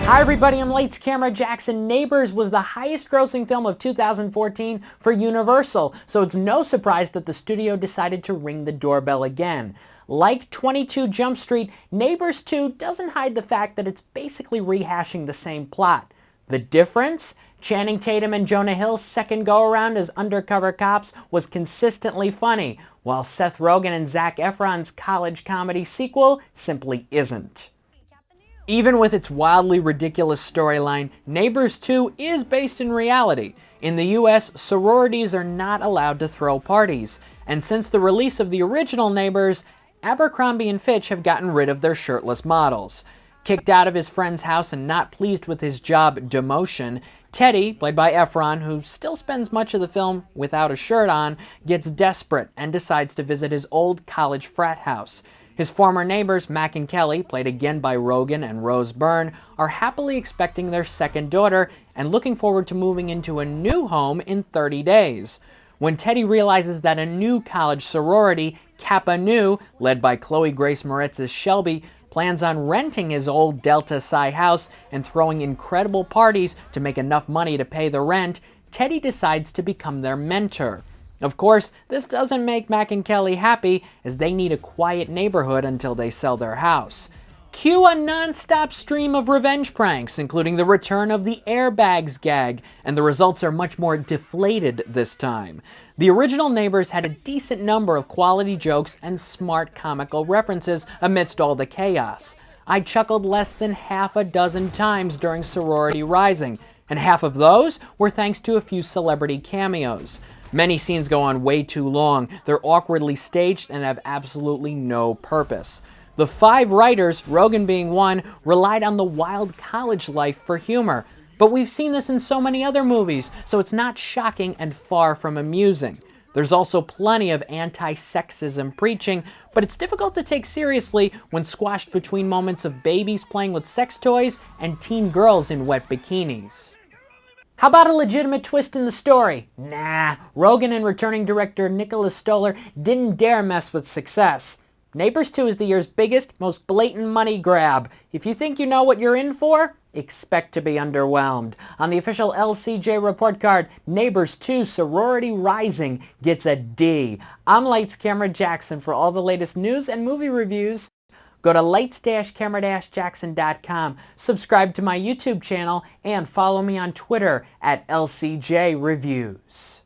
Hi everybody, I'm Lights Camera Jackson. Neighbors was the highest grossing film of 2014 for Universal, so it's no surprise that the studio decided to ring the doorbell again. Like 22 Jump Street, Neighbors 2 doesn't hide the fact that it's basically rehashing the same plot. The difference? Channing Tatum and Jonah Hill's second go-around as undercover cops was consistently funny, while Seth Rogen and Zac Efron's college comedy sequel simply isn't. Even with its wildly ridiculous storyline, Neighbors 2 is based in reality. In the US, sororities are not allowed to throw parties, and since the release of the original Neighbors, Abercrombie & Fitch have gotten rid of their shirtless models. Kicked out of his friend's house and not pleased with his job demotion, Teddy, played by Efron, who still spends much of the film without a shirt on, gets desperate and decides to visit his old college frat house. His former neighbors, Mac and Kelly, played again by Rogen and Rose Byrne, are happily expecting their second daughter and looking forward to moving into a new home in 30 days. When Teddy realizes that a new college sorority, Kappa Nu, led by Chloe Grace Moretz's Shelby, plans on renting his old Delta Psi house and throwing incredible parties to make enough money to pay the rent, Teddy decides to become their mentor. Of course, this doesn't make Mac and Kelly happy, as they need a quiet neighborhood until they sell their house. Cue a non-stop stream of revenge pranks, including the return of the airbags gag, and the results are much more deflated this time. The original Neighbors had a decent number of quality jokes and smart comical references amidst all the chaos. I chuckled less than half a dozen times during Sorority Rising, and half of those were thanks to a few celebrity cameos. Many scenes go on way too long, they're awkwardly staged and have absolutely no purpose. The 5 writers, Rogen being one, relied on the wild college life for humor. But we've seen this in so many other movies, so it's not shocking and far from amusing. There's also plenty of anti-sexism preaching, but it's difficult to take seriously when squashed between moments of babies playing with sex toys and teen girls in wet bikinis. How about a legitimate twist in the story? Nah, Rogen and returning director Nicholas Stoller didn't dare mess with success. Neighbors 2 is the year's biggest, most blatant money grab. If you think you know what you're in for, expect to be underwhelmed. On the official LCJ report card, Neighbors 2 Sorority Rising gets a D. I'm Lights Camera Jackson. For all the latest news and movie reviews, go to lights-camera-jackson.com, subscribe to my YouTube channel, and follow me on Twitter at LCJ Reviews.